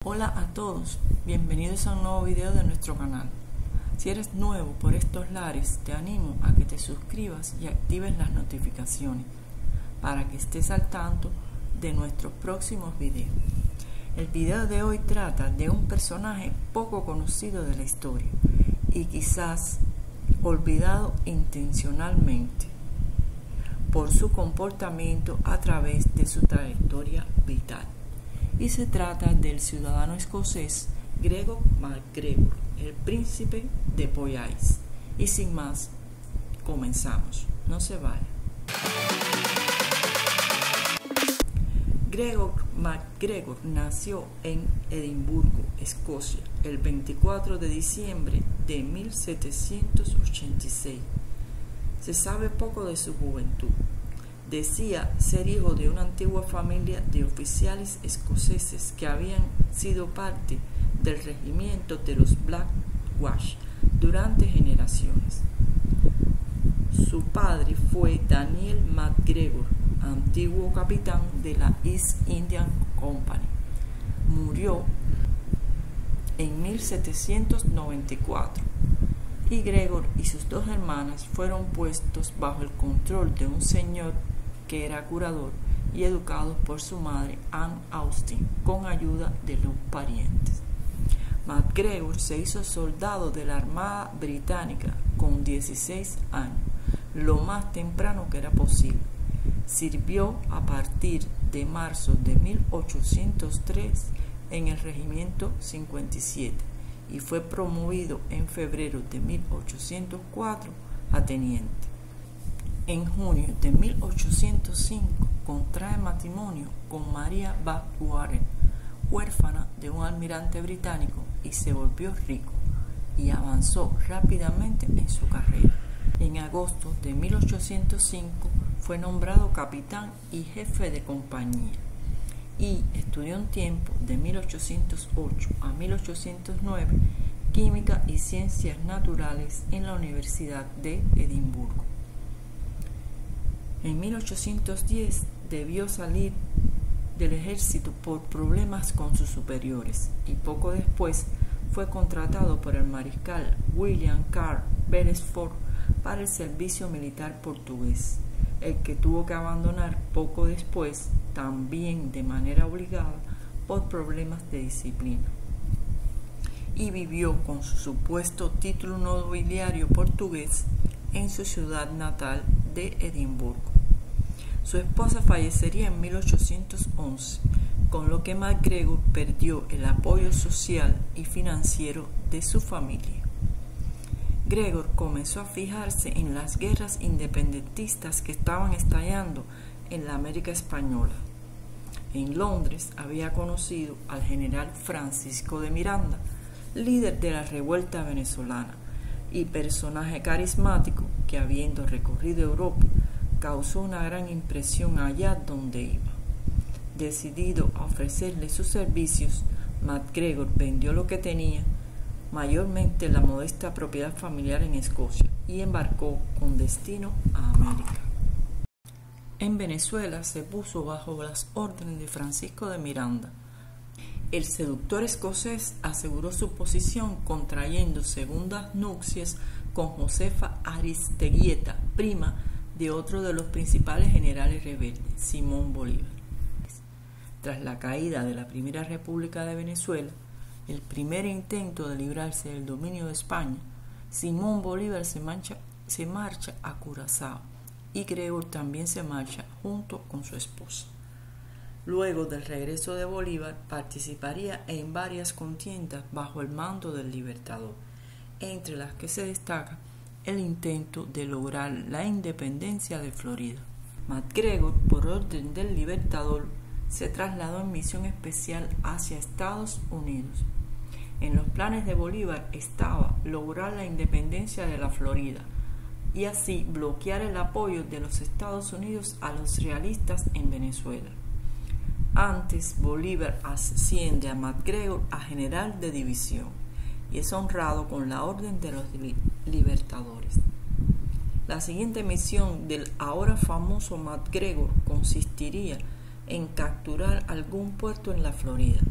Hola a todos, bienvenidos a un nuevo video de nuestro canal. Si eres nuevo por estos lares, te animo a que te suscribas y actives las notificaciones para que estés al tanto de nuestros próximos videos. El video de hoy trata de un personaje poco conocido de la historia y quizás olvidado intencionalmente por su comportamiento a través de su trayectoria vital. Y se trata del ciudadano escocés Gregor MacGregor, el príncipe de Poyais. Y sin más, comenzamos. No se vaya. Gregor MacGregor nació en Edimburgo, Escocia, el 24 de diciembre de 1786. Se sabe poco de su juventud. Decía ser hijo de una antigua familia de oficiales escoceses que habían sido parte del regimiento de los Black Watch durante generaciones. Su padre fue Daniel MacGregor, antiguo capitán de la East India Company. Murió en 1794 y Gregor y sus dos hermanas fueron puestos bajo el control de un señor que era curador y educado por su madre Anne Austin con ayuda de los parientes. MacGregor se hizo soldado de la Armada Británica con 16 años, lo más temprano que era posible. Sirvió a partir de marzo de 1803 en el Regimiento 57 y fue promovido en febrero de 1804 a teniente. En junio de 1805 contrae matrimonio con María Warren, huérfana de un almirante británico, y se volvió rico y avanzó rápidamente en su carrera. En agosto de 1805 fue nombrado capitán y jefe de compañía y estudió un tiempo de 1808 a 1809 química y ciencias naturales en la Universidad de Edimburgo. En 1810 debió salir del ejército por problemas con sus superiores y poco después fue contratado por el mariscal William Carl Beresford para el servicio militar portugués, el que tuvo que abandonar poco después, también de manera obligada, por problemas de disciplina. Y vivió con su supuesto título nobiliario portugués en su ciudad natal de Edimburgo. Su esposa fallecería en 1811, con lo que MacGregor perdió el apoyo social y financiero de su familia. Gregor comenzó a fijarse en las guerras independentistas que estaban estallando en la América española. En Londres había conocido al general Francisco de Miranda, líder de la revuelta venezolana y personaje carismático que, habiendo recorrido Europa, causó una gran impresión allá donde iba. Decidido a ofrecerle sus servicios, MacGregor vendió lo que tenía, mayormente la modesta propiedad familiar en Escocia, y embarcó con destino a América. En Venezuela se puso bajo las órdenes de Francisco de Miranda. El seductor escocés aseguró su posición contrayendo segundas nupcias con Josefa Aristeguieta, prima de otro de los principales generales rebeldes, Simón Bolívar. Tras la caída de la Primera República de Venezuela, el primer intento de librarse del dominio de España, Simón Bolívar se marcha a Curazao y Gregor también se marcha junto con su esposa. Luego del regreso de Bolívar, participaría en varias contiendas bajo el mando del Libertador, entre las que se destaca el intento de lograr la independencia de Florida. MacGregor, por orden del Libertador, se trasladó en misión especial hacia Estados Unidos. En los planes de Bolívar estaba lograr la independencia de la Florida y así bloquear el apoyo de los Estados Unidos a los realistas en Venezuela. Antes, Bolívar asciende a MacGregor a general de división y es honrado con la orden de los libertadores. La siguiente misión del ahora famoso MacGregor consistiría en capturar algún puerto en la Florida,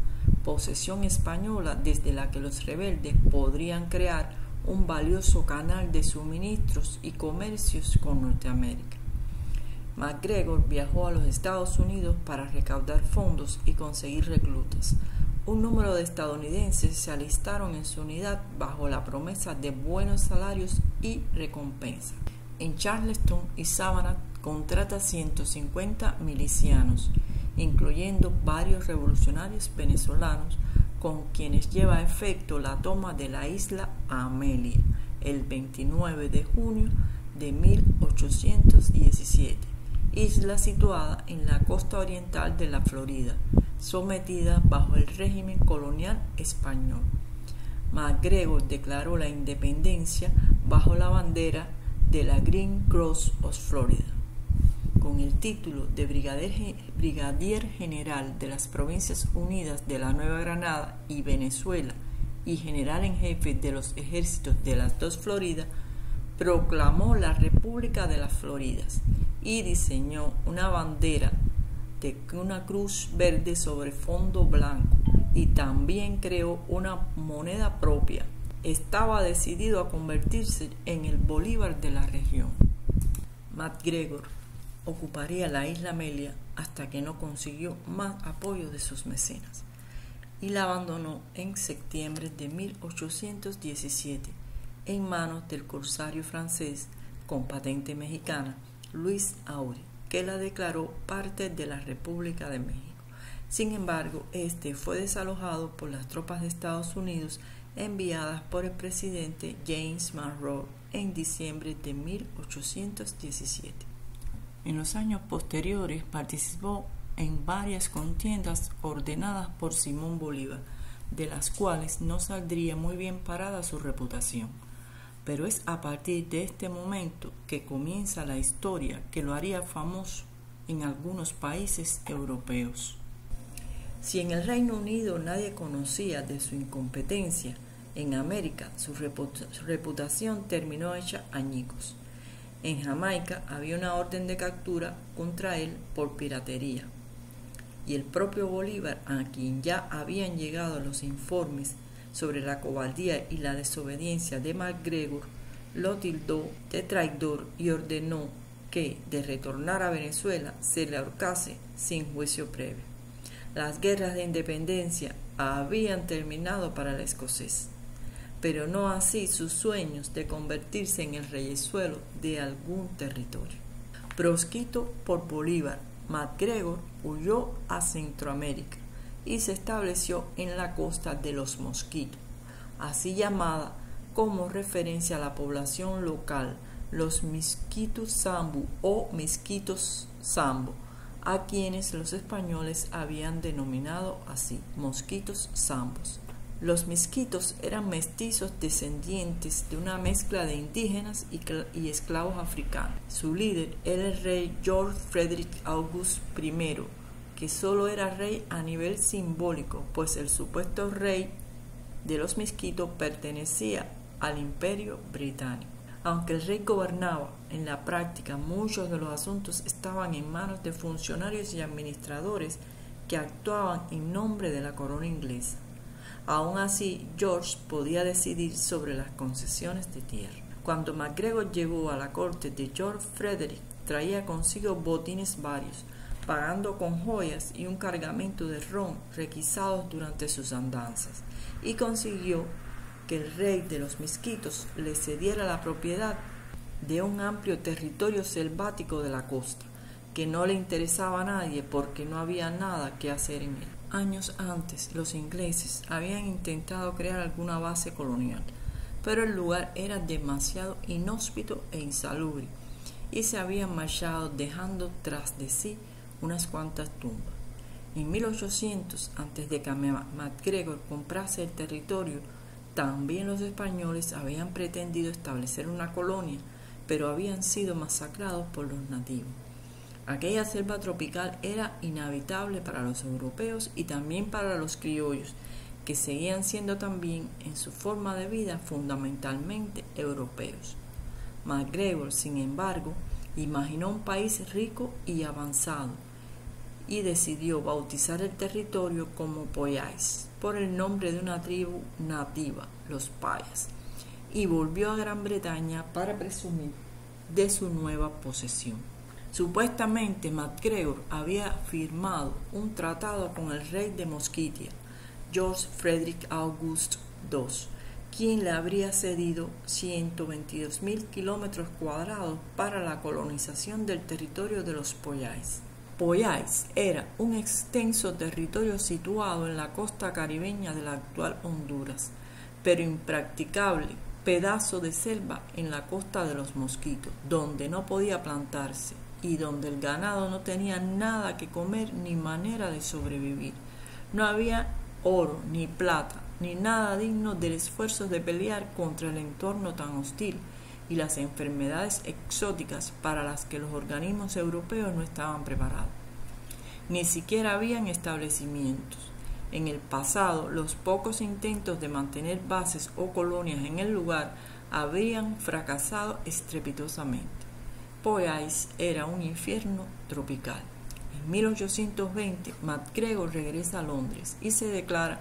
posesión española desde la que los rebeldes podrían crear un valioso canal de suministros y comercios con Norteamérica. MacGregor viajó a los Estados Unidos para recaudar fondos y conseguir reclutas. Un número de estadounidenses se alistaron en su unidad bajo la promesa de buenos salarios y recompensa. En Charleston y Savannah contrata 150 milicianos, incluyendo varios revolucionarios venezolanos, con quienes lleva a efecto la toma de la isla Amelia el 29 de junio de 1817, isla situada en la costa oriental de la Florida, sometida bajo el régimen colonial español. MacGregor declaró la independencia bajo la bandera de la Green Cross of Florida, con el título de Brigadier General de las Provincias Unidas de la Nueva Granada y Venezuela y General en Jefe de los ejércitos de las dos Floridas. Proclamó la República de las Floridas y diseñó una bandera de una cruz verde sobre fondo blanco, y también creó una moneda propia. Estaba decidido a convertirse en el Bolívar de la región. MacGregor ocuparía la isla Amelia hasta que no consiguió más apoyo de sus mecenas y la abandonó en septiembre de 1817 en manos del corsario francés con patente mexicana Luis Aury, que la declaró parte de la República de México. Sin embargo, este fue desalojado por las tropas de Estados Unidos enviadas por el presidente James Monroe en diciembre de 1817. En los años posteriores participó en varias contiendas ordenadas por Simón Bolívar, de las cuales no saldría muy bien parada su reputación. Pero es a partir de este momento que comienza la historia que lo haría famoso en algunos países europeos. Si en el Reino Unido nadie conocía de su incompetencia, en América su reputación terminó hecha añicos. En Jamaica había una orden de captura contra él por piratería, y el propio Bolívar, a quien ya habían llegado los informes sobre la cobardía y la desobediencia de MacGregor, lo tildó de traidor y ordenó que, de retornar a Venezuela, se le ahorcase sin juicio previo. Las guerras de independencia habían terminado para el escocés, pero no así sus sueños de convertirse en el reyezuelo de algún territorio. Proscrito por Bolívar, MacGregor huyó a Centroamérica y se estableció en la costa de los Mosquitos, así llamada como referencia a la población local, los Misquitos Sambu o Misquitos Sambo, a quienes los españoles habían denominado así, Mosquitos Zambos. Los misquitos eran mestizos descendientes de una mezcla de indígenas y esclavos africanos. Su líder era el rey George Frederick August I, que solo era rey a nivel simbólico, pues el supuesto rey de los misquitos pertenecía al Imperio Británico. Aunque el rey gobernaba, en la práctica muchos de los asuntos estaban en manos de funcionarios y administradores que actuaban en nombre de la corona inglesa. Aún así, George podía decidir sobre las concesiones de tierra. Cuando MacGregor llegó a la corte de George Frederick, traía consigo botines varios, pagando con joyas y un cargamento de ron requisados durante sus andanzas, y consiguió que el rey de los misquitos le cediera la propiedad de un amplio territorio selvático de la costa, que no le interesaba a nadie porque no había nada que hacer en él. Años antes, los ingleses habían intentado crear alguna base colonial, pero el lugar era demasiado inhóspito e insalubre, y se habían marchado dejando tras de sí unas cuantas tumbas. En 1800, antes de que MacGregor comprase el territorio, también los españoles habían pretendido establecer una colonia, pero habían sido masacrados por los nativos. Aquella selva tropical era inhabitable para los europeos y también para los criollos, que seguían siendo también en su forma de vida fundamentalmente europeos. MacGregor, sin embargo, imaginó un país rico y avanzado, y decidió bautizar el territorio como Poyais, por el nombre de una tribu nativa, los Payas, y volvió a Gran Bretaña para presumir de su nueva posesión. Supuestamente MacGregor había firmado un tratado con el rey de Mosquitia, George Frederick August II, quien le habría cedido 122.000 kilómetros cuadrados para la colonización del territorio de los Poyais. Poyais era un extenso territorio situado en la costa caribeña de la actual Honduras, pero impracticable pedazo de selva en la costa de los Mosquitos, donde no podía plantarse y donde el ganado no tenía nada que comer ni manera de sobrevivir. No había oro, ni plata, ni nada digno del esfuerzo de pelear contra el entorno tan hostil y las enfermedades exóticas para las que los organismos europeos no estaban preparados. Ni siquiera habían establecimientos. En el pasado, los pocos intentos de mantener bases o colonias en el lugar habían fracasado estrepitosamente. Poyais era un infierno tropical. En 1820, MacGregor regresa a Londres y se declara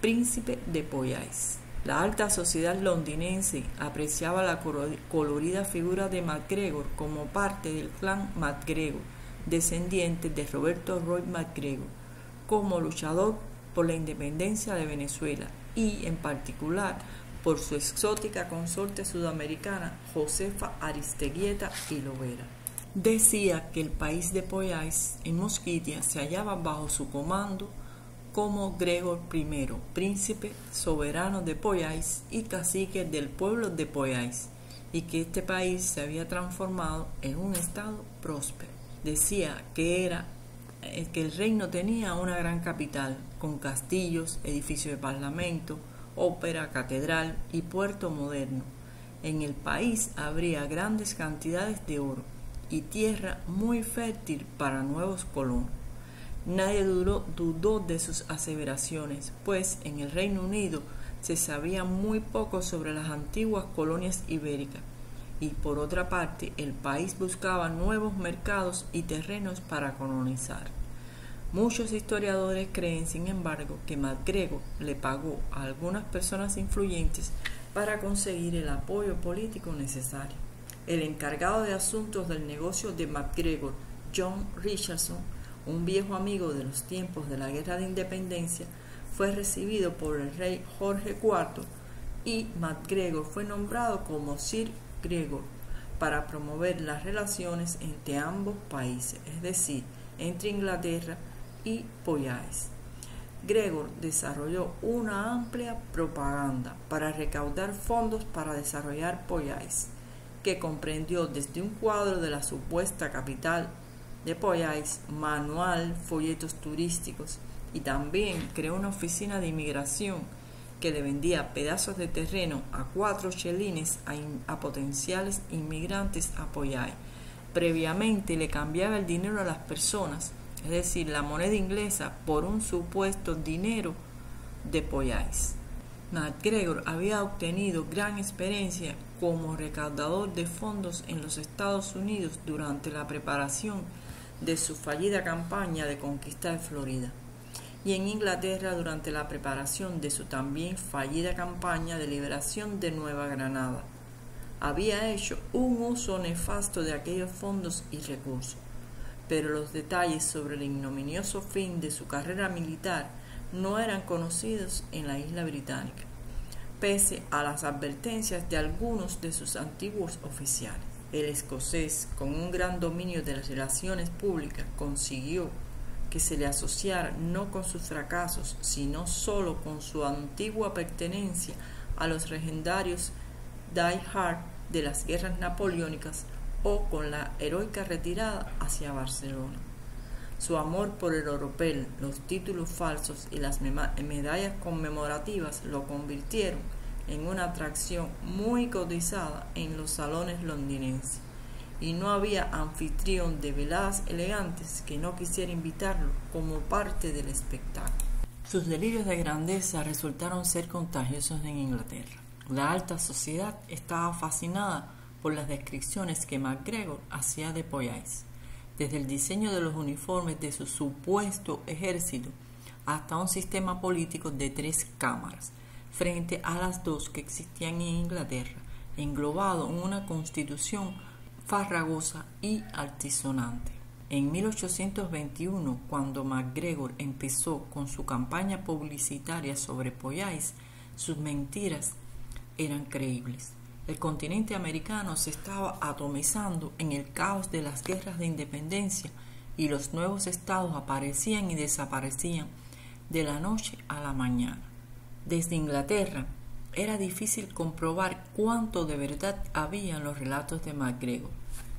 príncipe de Poyais. La alta sociedad londinense apreciaba la colorida figura de MacGregor como parte del clan MacGregor, descendiente de Roberto Roy MacGregor, como luchador por la independencia de Venezuela y, en particular, por su exótica consorte sudamericana Josefa Aristeguieta y Lovera. Decía que el país de Poyais, en Mosquitia, se hallaba bajo su comando como Gregor I, príncipe soberano de Poyais y cacique del pueblo de Poyais, y que este país se había transformado en un estado próspero. Decía que el reino tenía una gran capital, con castillos, edificio de parlamento, ópera, catedral y puerto moderno. En el país habría grandes cantidades de oro y tierra muy fértil para nuevos colonos. Nadie dudó de sus aseveraciones, pues en el Reino Unido se sabía muy poco sobre las antiguas colonias ibéricas, y por otra parte el país buscaba nuevos mercados y terrenos para colonizar. Muchos historiadores creen, sin embargo, que MacGregor le pagó a algunas personas influyentes para conseguir el apoyo político necesario. El encargado de asuntos del negocio de MacGregor, John Richardson, un viejo amigo de los tiempos de la Guerra de Independencia, fue recibido por el rey Jorge IV y MacGregor fue nombrado como Sir Gregor para promover las relaciones entre ambos países, es decir, entre Inglaterra y Poyais. Gregor desarrolló una amplia propaganda para recaudar fondos para desarrollar Poyais, que comprendió desde un cuadro de la supuesta capital de Poyais, manual, folletos turísticos, y también creó una oficina de inmigración que le vendía pedazos de terreno a 4 chelines a potenciales inmigrantes a Poyais. Previamente le cambiaba el dinero a las personas, es decir, la moneda inglesa, por un supuesto dinero de Poyais. MacGregor había obtenido gran experiencia como recaudador de fondos en los Estados Unidos durante la preparación de su fallida campaña de conquista de Florida, y en Inglaterra durante la preparación de su también fallida campaña de liberación de Nueva Granada. Había hecho un uso nefasto de aquellos fondos y recursos, pero los detalles sobre el ignominioso fin de su carrera militar no eran conocidos en la isla británica, pese a las advertencias de algunos de sus antiguos oficiales. El escocés, con un gran dominio de las relaciones públicas, consiguió que se le asociara no con sus fracasos, sino solo con su antigua pertenencia a los legendarios Die Hard de las guerras napoleónicas o con la heroica retirada hacia Barcelona. Su amor por el oropel, los títulos falsos y las medallas conmemorativas lo convirtieron en una atracción muy cotizada en los salones londinenses, y no había anfitrión de veladas elegantes que no quisiera invitarlo como parte del espectáculo. Sus delirios de grandeza resultaron ser contagiosos en Inglaterra. La alta sociedad estaba fascinada por las descripciones que MacGregor hacía de Poyais, desde el diseño de los uniformes de su supuesto ejército hasta un sistema político de 3 cámaras, frente a las 2 que existían en Inglaterra, englobado en una constitución farragosa y altisonante. En 1821, cuando MacGregor empezó con su campaña publicitaria sobre Pollais, sus mentiras eran creíbles. El continente americano se estaba atomizando en el caos de las guerras de independencia y los nuevos estados aparecían y desaparecían de la noche a la mañana. Desde Inglaterra era difícil comprobar cuánto de verdad había en los relatos de MacGregor.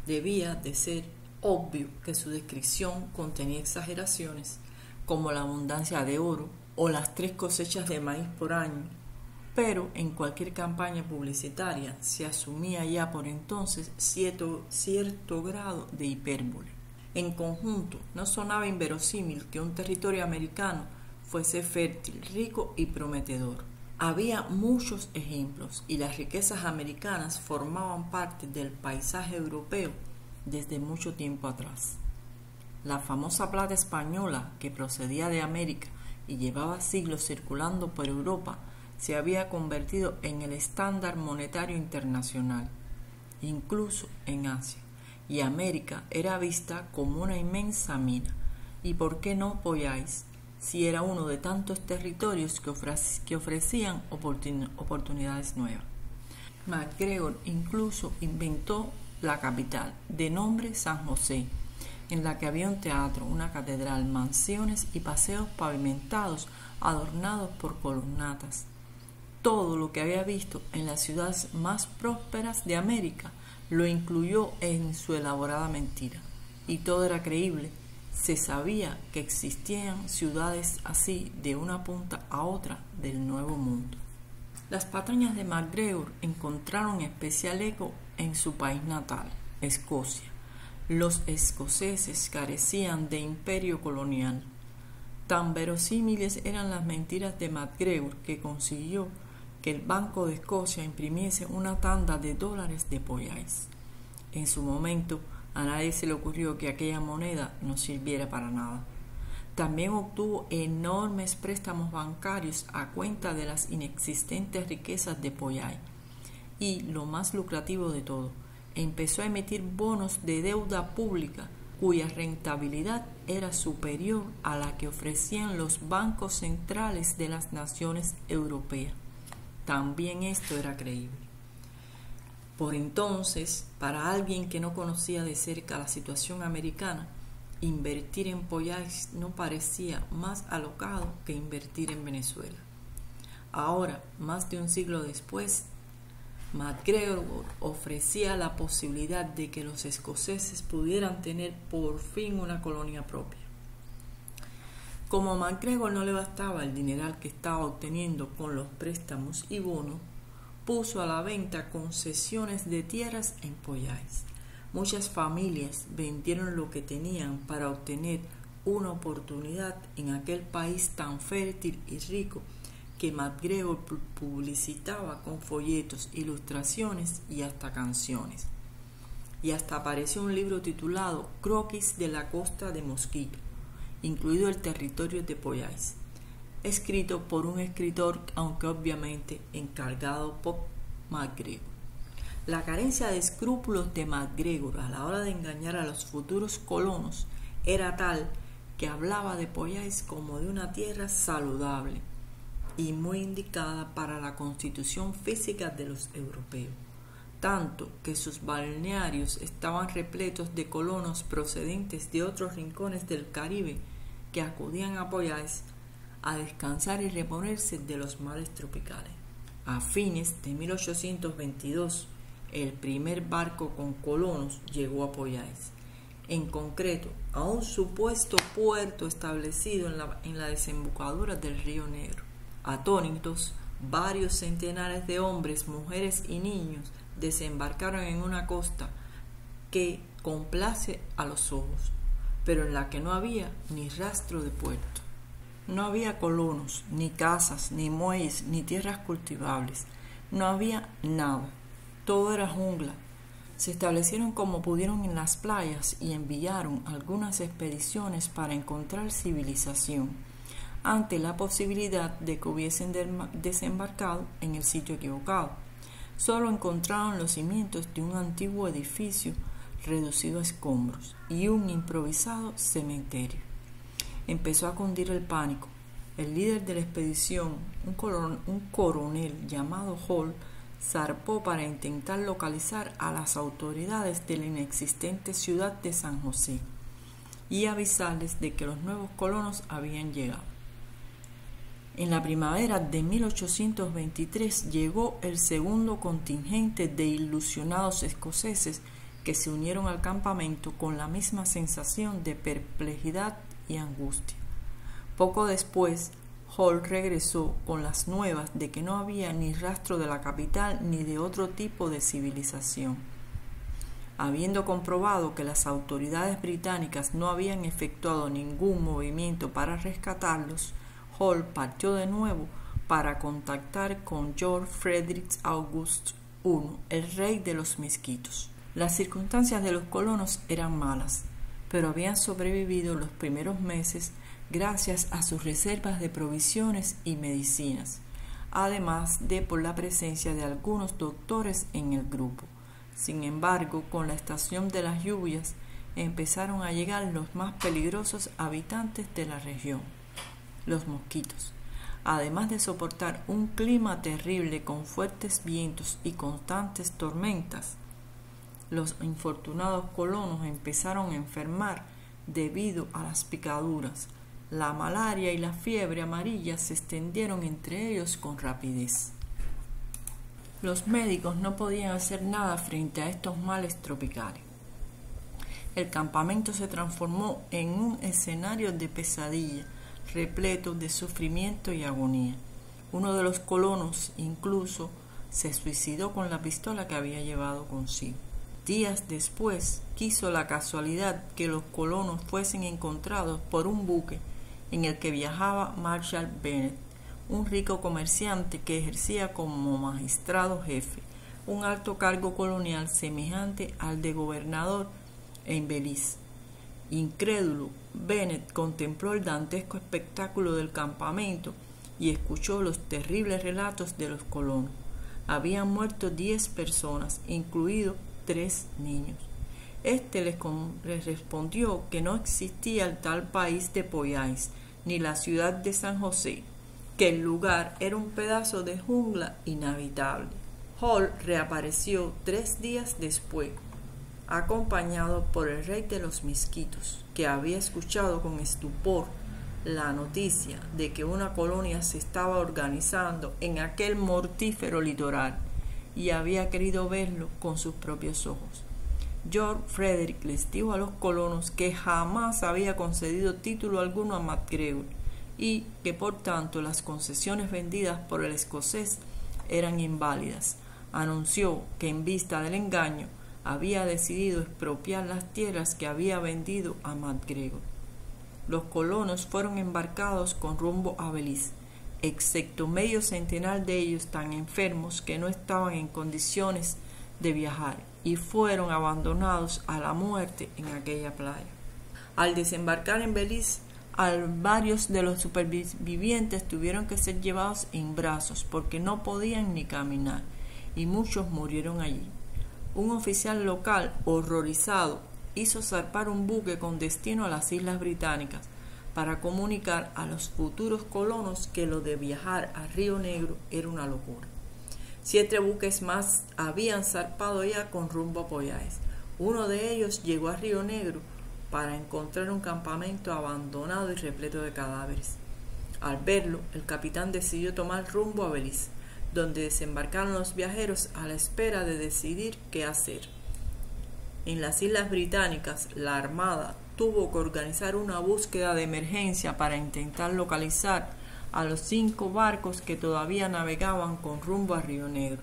Debía de ser obvio que su descripción contenía exageraciones, como la abundancia de oro o las 3 cosechas de maíz por año, pero en cualquier campaña publicitaria se asumía ya por entonces cierto grado de hipérbole. En conjunto, no sonaba inverosímil que un territorio americano fuese fértil, rico y prometedor. Había muchos ejemplos y las riquezas americanas formaban parte del paisaje europeo desde mucho tiempo atrás. La famosa plata española, que procedía de América y llevaba siglos circulando por Europa, se había convertido en el estándar monetario internacional, incluso en Asia, y América era vista como una inmensa mina. ¿Y por qué no Pollais, si era uno de tantos territorios que ofrecían oportunidades nuevas? MacGregor incluso inventó la capital, de nombre San José, en la que había un teatro, una catedral, mansiones y paseos pavimentados adornados por columnatas. Todo lo que había visto en las ciudades más prósperas de América lo incluyó en su elaborada mentira. Y todo era creíble. Se sabía que existían ciudades así de una punta a otra del Nuevo Mundo. Las patrañas de MacGregor encontraron especial eco en su país natal, Escocia. Los escoceses carecían de imperio colonial. Tan verosímiles eran las mentiras de MacGregor que consiguió que el Banco de Escocia imprimiese una tanda de $, de Pollais. En su momento, a nadie se le ocurrió que aquella moneda no sirviera para nada. También obtuvo enormes préstamos bancarios a cuenta de las inexistentes riquezas de Pollais. Y, lo más lucrativo de todo, empezó a emitir bonos de deuda pública cuya rentabilidad era superior a la que ofrecían los bancos centrales de las naciones europeas. También esto era creíble. Por entonces, para alguien que no conocía de cerca la situación americana, invertir en Pollais no parecía más alocado que invertir en Venezuela. Ahora, más de un siglo después, MacGregor ofrecía la posibilidad de que los escoceses pudieran tener por fin una colonia propia. Como a MacGregor no le bastaba el dineral que estaba obteniendo con los préstamos y bonos, puso a la venta concesiones de tierras en Pollais. Muchas familias vendieron lo que tenían para obtener una oportunidad en aquel país tan fértil y rico que MacGregor publicitaba con folletos, ilustraciones y hasta canciones. Y hasta apareció un libro titulado Croquis de la Costa de Mosquito, incluido el territorio de Pollais, escrito por un escritor, aunque obviamente encargado por MacGregor. La carencia de escrúpulos de MacGregor a la hora de engañar a los futuros colonos era tal que hablaba de Pollais como de una tierra saludable y muy indicada para la constitución física de los europeos, tanto que sus balnearios estaban repletos de colonos procedentes de otros rincones del Caribe que acudían a Pollais a descansar y reponerse de los males tropicales. A fines de 1822, el primer barco con colonos llegó a Pollais, en concreto a un supuesto puerto establecido en la desembocadura del río Negro. Atónitos, varios centenares de hombres, mujeres y niños desembarcaron en una costa que complace a los ojos, pero en la que no había ni rastro de puerto. No había colonos, ni casas, ni muelles, ni tierras cultivables. No había nada. Todo era jungla. Se establecieron como pudieron en las playas y enviaron algunas expediciones para encontrar civilización, ante la posibilidad de que hubiesen desembarcado en el sitio equivocado. Solo encontraron los cimientos de un antiguo edificio reducido a escombros y un improvisado cementerio. Empezó a cundir el pánico. El líder de la expedición, un coronel llamado Hall, zarpó para intentar localizar a las autoridades de la inexistente ciudad de San José y avisarles de que los nuevos colonos habían llegado. En la primavera de 1823 llegó el segundo contingente de ilusionados escoceses que se unieron al campamento con la misma sensación de perplejidad y angustia. Poco después, Hall regresó con las nuevas de que no había ni rastro de la capital ni de otro tipo de civilización. Habiendo comprobado que las autoridades británicas no habían efectuado ningún movimiento para rescatarlos, Hall partió de nuevo para contactar con George Frederick August I, el rey de los misquitos. Las circunstancias de los colonos eran malas, pero habían sobrevivido los primeros meses gracias a sus reservas de provisiones y medicinas, además de por la presencia de algunos doctores en el grupo. Sin embargo, con la estación de las lluvias, empezaron a llegar los más peligrosos habitantes de la región, los mosquitos. Además de soportar un clima terrible con fuertes vientos y constantes tormentas, los infortunados colonos empezaron a enfermar debido a las picaduras. La malaria y la fiebre amarilla se extendieron entre ellos con rapidez. Los médicos no podían hacer nada frente a estos males tropicales. El campamento se transformó en un escenario de pesadilla, repleto de sufrimiento y agonía. Uno de los colonos incluso se suicidó con la pistola que había llevado consigo. Días después, quiso la casualidad que los colonos fuesen encontrados por un buque en el que viajaba Marshall Bennett, un rico comerciante que ejercía como magistrado jefe, un alto cargo colonial semejante al de gobernador en Belice. Incrédulo, Bennett contempló el dantesco espectáculo del campamento y escuchó los terribles relatos de los colonos. Habían muerto 10 personas, incluidos 3 niños. Este les respondió que no existía el tal país de Poyais, ni la ciudad de San José, que el lugar era un pedazo de jungla inhabitable. Hall reapareció 3 días después, acompañado por el rey de los misquitos, que había escuchado con estupor la noticia de que una colonia se estaba organizando en aquel mortífero litoral y había querido verlo con sus propios ojos. George Frederick les dijo a los colonos que jamás había concedido título alguno a MacGregor y que por tanto las concesiones vendidas por el escocés eran inválidas. Anunció que en vista del engaño había decidido expropiar las tierras que había vendido a MacGregor. Los colonos fueron embarcados con rumbo a Belice, excepto medio centenar de ellos tan enfermos que no estaban en condiciones de viajar, y fueron abandonados a la muerte en aquella playa. Al desembarcar en Belice, varios de los supervivientes tuvieron que ser llevados en brazos porque no podían ni caminar, y muchos murieron allí. Un oficial local, horrorizado, hizo zarpar un buque con destino a las Islas Británicas para comunicar a los futuros colonos que lo de viajar a Río Negro era una locura. 7 buques más habían zarpado ya con rumbo a Poyais. Uno de ellos llegó a Río Negro para encontrar un campamento abandonado y repleto de cadáveres. Al verlo, el capitán decidió tomar rumbo a Belice, donde desembarcaron los viajeros a la espera de decidir qué hacer. En las Islas Británicas, la Armada tuvo que organizar una búsqueda de emergencia para intentar localizar a los 5 barcos que todavía navegaban con rumbo a Río Negro.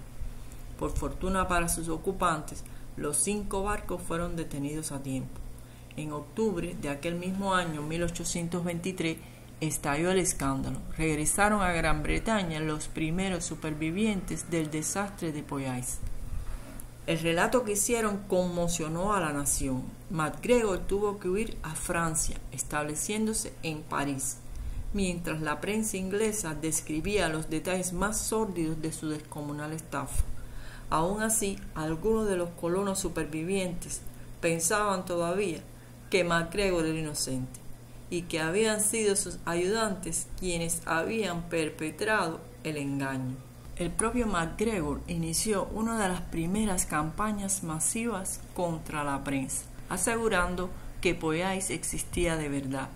Por fortuna para sus ocupantes, los 5 barcos fueron detenidos a tiempo. En octubre de aquel mismo año, 1823, estalló el escándalo. Regresaron a Gran Bretaña los primeros supervivientes del desastre de Poyais. El relato que hicieron conmocionó a la nación. MacGregor tuvo que huir a Francia, estableciéndose en París, mientras la prensa inglesa describía los detalles más sórdidos de su descomunal estafa. Aún así, algunos de los colonos supervivientes pensaban todavía que MacGregor era inocente y que habían sido sus ayudantes quienes habían perpetrado el engaño. El propio MacGregor inició una de las primeras campañas masivas contra la prensa, asegurando que Poyais existía de verdad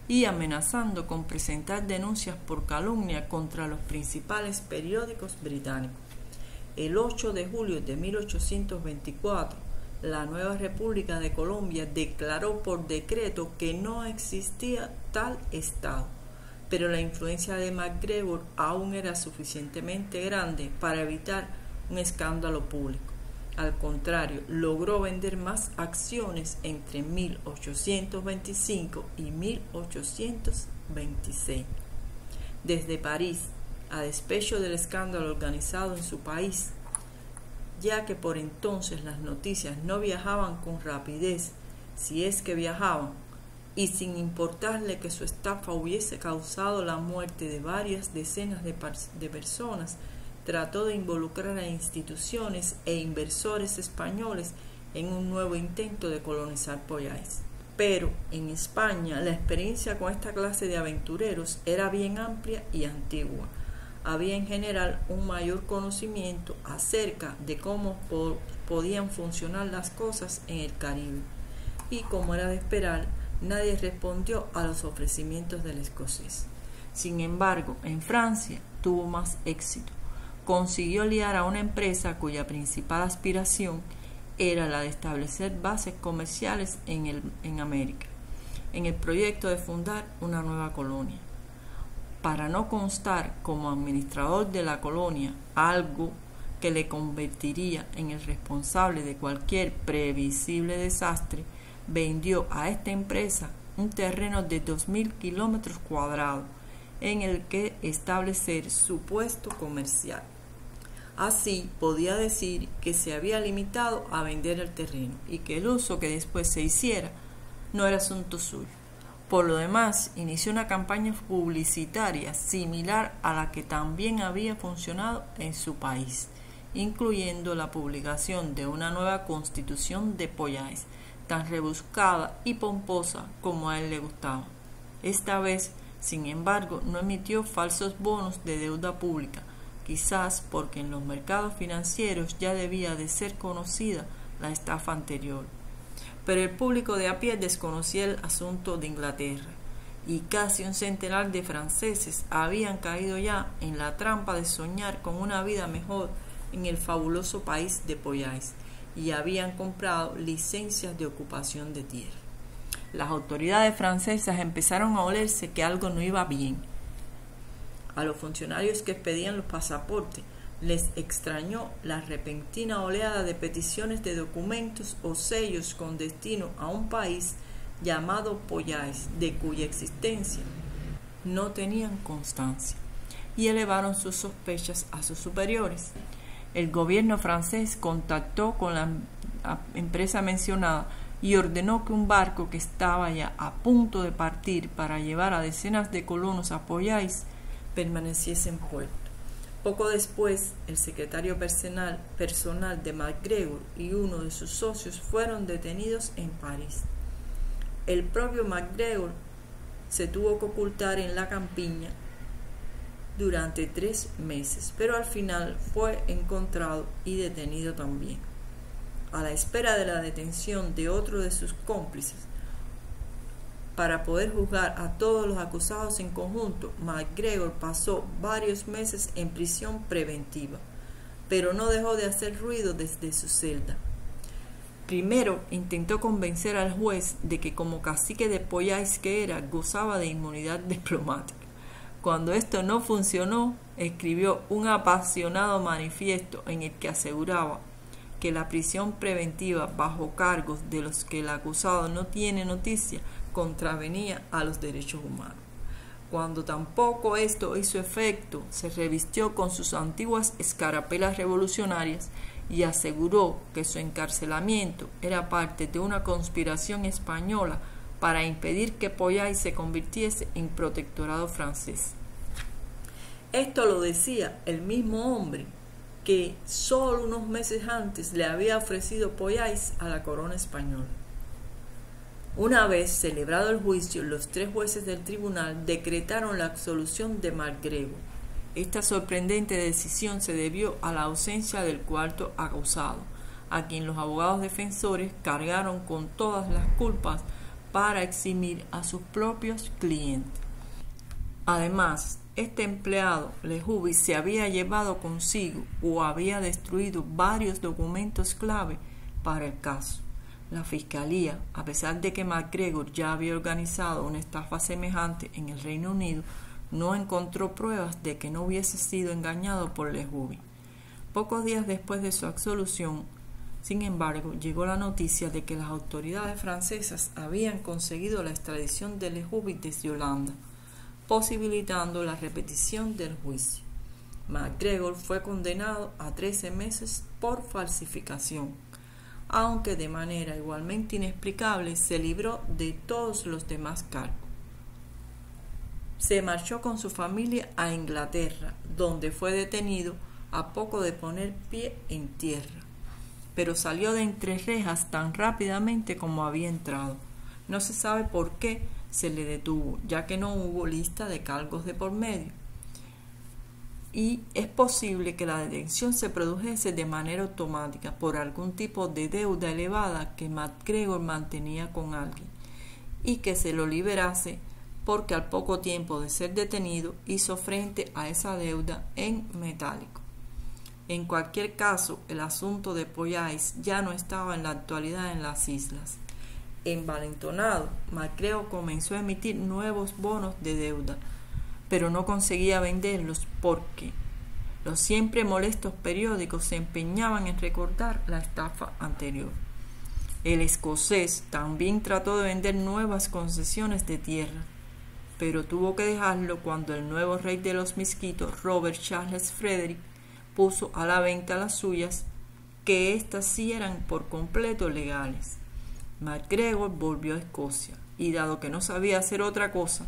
y amenazando con presentar denuncias por calumnia contra los principales periódicos británicos. El 8 de julio de 1824, la nueva República de Colombia declaró por decreto que no existía tal estado, pero la influencia de MacGregor aún era suficientemente grande para evitar un escándalo público. Al contrario, logró vender más acciones entre 1825 y 1826. Desde París, a despecho del escándalo organizado en su país, ya que por entonces las noticias no viajaban con rapidez, si es que viajaban, y sin importarle que su estafa hubiese causado la muerte de varias decenas de personas, trató de involucrar a instituciones e inversores españoles en un nuevo intento de colonizar Poyais. Pero en España la experiencia con esta clase de aventureros era bien amplia y antigua. Había en general un mayor conocimiento acerca de cómo podían funcionar las cosas en el Caribe, y como era de esperar, nadie respondió a los ofrecimientos del escocés. Sin embargo, en Francia tuvo más éxito. Consiguió liar a una empresa cuya principal aspiración era la de establecer bases comerciales en América, en el proyecto de fundar una nueva colonia. Para no constar como administrador de la colonia, algo que le convertiría en el responsable de cualquier previsible desastre, vendió a esta empresa un terreno de 2.000 kilómetros cuadrados en el que establecer su puesto comercial. Así podía decir que se había limitado a vender el terreno y que el uso que después se hiciera no era asunto suyo. Por lo demás, inició una campaña publicitaria similar a la que también había funcionado en su país, incluyendo la publicación de una nueva constitución de Poyais, tan rebuscada y pomposa como a él le gustaba. Esta vez, sin embargo, no emitió falsos bonos de deuda pública, quizás porque en los mercados financieros ya debía de ser conocida la estafa anterior. Pero el público de a pie desconocía el asunto de Inglaterra, y casi un centenar de franceses habían caído ya en la trampa de soñar con una vida mejor en el fabuloso país de Poyais, y habían comprado licencias de ocupación de tierra. Las autoridades francesas empezaron a olerse que algo no iba bien. A los funcionarios que expedían los pasaportes les extrañó la repentina oleada de peticiones de documentos o sellos con destino a un país llamado Poyais, de cuya existencia no tenían constancia, y elevaron sus sospechas a sus superiores. El gobierno francés contactó con la empresa mencionada y ordenó que un barco que estaba ya a punto de partir para llevar a decenas de colonos a Poyais permaneciese en puerto. Poco después, el secretario personal de MacGregor y uno de sus socios fueron detenidos en París. El propio MacGregor se tuvo que ocultar en la campiña durante 3 meses, pero al final fue encontrado y detenido también. A la espera de la detención de otro de sus cómplices, para poder juzgar a todos los acusados en conjunto, MacGregor pasó varios meses en prisión preventiva, pero no dejó de hacer ruido desde su celda. Primero intentó convencer al juez de que como cacique de Poyais que era, gozaba de inmunidad diplomática. Cuando esto no funcionó, escribió un apasionado manifiesto en el que aseguraba que la prisión preventiva bajo cargos de los que el acusado no tiene noticia contravenía a los derechos humanos. Cuando tampoco esto hizo efecto, se revistió con sus antiguas escarapelas revolucionarias y aseguró que su encarcelamiento era parte de una conspiración española para impedir que Pollain se convirtiese en protectorado francés. Esto lo decía el mismo hombre que solo unos meses antes le había ofrecido Pollain a la corona española. Una vez celebrado el juicio, los 3 jueces del tribunal decretaron la absolución de MacGregor. Esta sorprendente decisión se debió a la ausencia del cuarto acusado, a quien los abogados defensores cargaron con todas las culpas para eximir a sus propios clientes. Además, este empleado, Lejuby, se había llevado consigo o había destruido varios documentos clave para el caso. La fiscalía, a pesar de que MacGregor ya había organizado una estafa semejante en el Reino Unido, no encontró pruebas de que no hubiese sido engañado por Lejuby. Pocos días después de su absolución, sin embargo, llegó la noticia de que las autoridades francesas habían conseguido la extradición de Lejuby desde Holanda, posibilitando la repetición del juicio. MacGregor fue condenado a 13 meses por falsificación, aunque de manera igualmente inexplicable se libró de todos los demás cargos. Se marchó con su familia a Inglaterra, donde fue detenido a poco de poner pie en tierra, pero salió de entre rejas tan rápidamente como había entrado. No se sabe por qué se le detuvo, ya que no hubo lista de cargos de por medio, y es posible que la detención se produjese de manera automática por algún tipo de deuda elevada que MacGregor mantenía con alguien, y que se lo liberase porque al poco tiempo de ser detenido hizo frente a esa deuda en metálico. En cualquier caso, el asunto de Pollain ya no estaba en la actualidad en las islas. Envalentonado, MacGregor comenzó a emitir nuevos bonos de deuda, pero no conseguía venderlos porque los siempre molestos periódicos se empeñaban en recordar la estafa anterior. El escocés también trató de vender nuevas concesiones de tierra, pero tuvo que dejarlo cuando el nuevo rey de los misquitos, Robert Charles Frederick, puso a la venta las suyas, que éstas sí eran por completo legales. MacGregor volvió a Escocia, y dado que no sabía hacer otra cosa,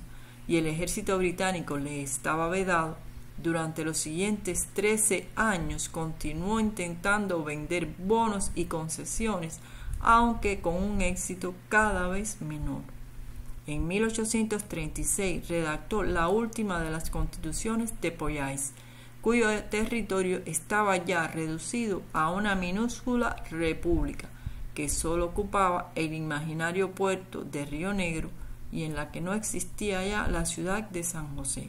y el ejército británico le estaba vedado, durante los siguientes 13 años continuó intentando vender bonos y concesiones, aunque con un éxito cada vez menor. En 1836 redactó la última de las constituciones de Pollain, cuyo territorio estaba ya reducido a una minúscula república que solo ocupaba el imaginario puerto de Río Negro y en la que no existía ya la ciudad de San José.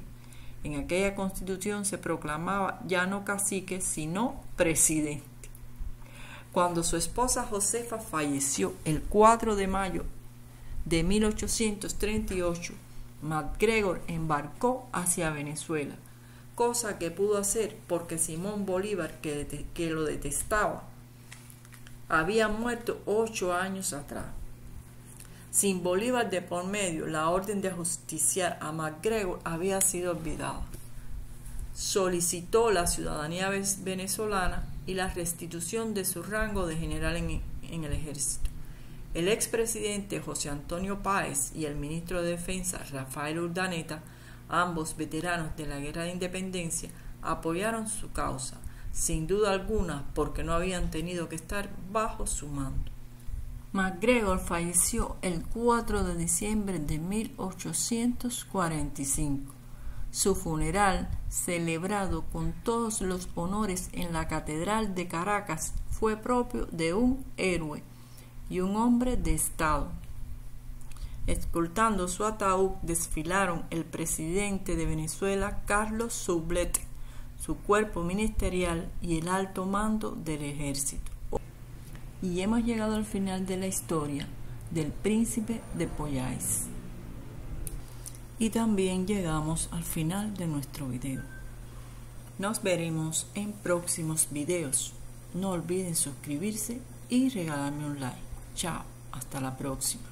En aquella constitución se proclamaba ya no cacique, sino presidente. Cuando su esposa Josefa falleció el 4 de mayo de 1838, MacGregor embarcó hacia Venezuela, cosa que pudo hacer porque Simón Bolívar, que lo detestaba, había muerto 8 años atrás. Sin Bolívar de por medio, la orden de ajusticiar a MacGregor había sido olvidada. Solicitó la ciudadanía venezolana y la restitución de su rango de general en el ejército. El expresidente José Antonio Páez y el ministro de Defensa Rafael Urdaneta, ambos veteranos de la Guerra de Independencia, apoyaron su causa, sin duda alguna porque no habían tenido que estar bajo su mando. MacGregor falleció el 4 de diciembre de 1845. Su funeral, celebrado con todos los honores en la Catedral de Caracas, fue propio de un héroe y un hombre de Estado. Escoltando su ataúd desfilaron el presidente de Venezuela, Carlos Soublette, su cuerpo ministerial y el alto mando del ejército. Y hemos llegado al final de la historia del príncipe de Pollain. Y también llegamos al final de nuestro video. Nos veremos en próximos videos. No olviden suscribirse y regalarme un like. Chao, hasta la próxima.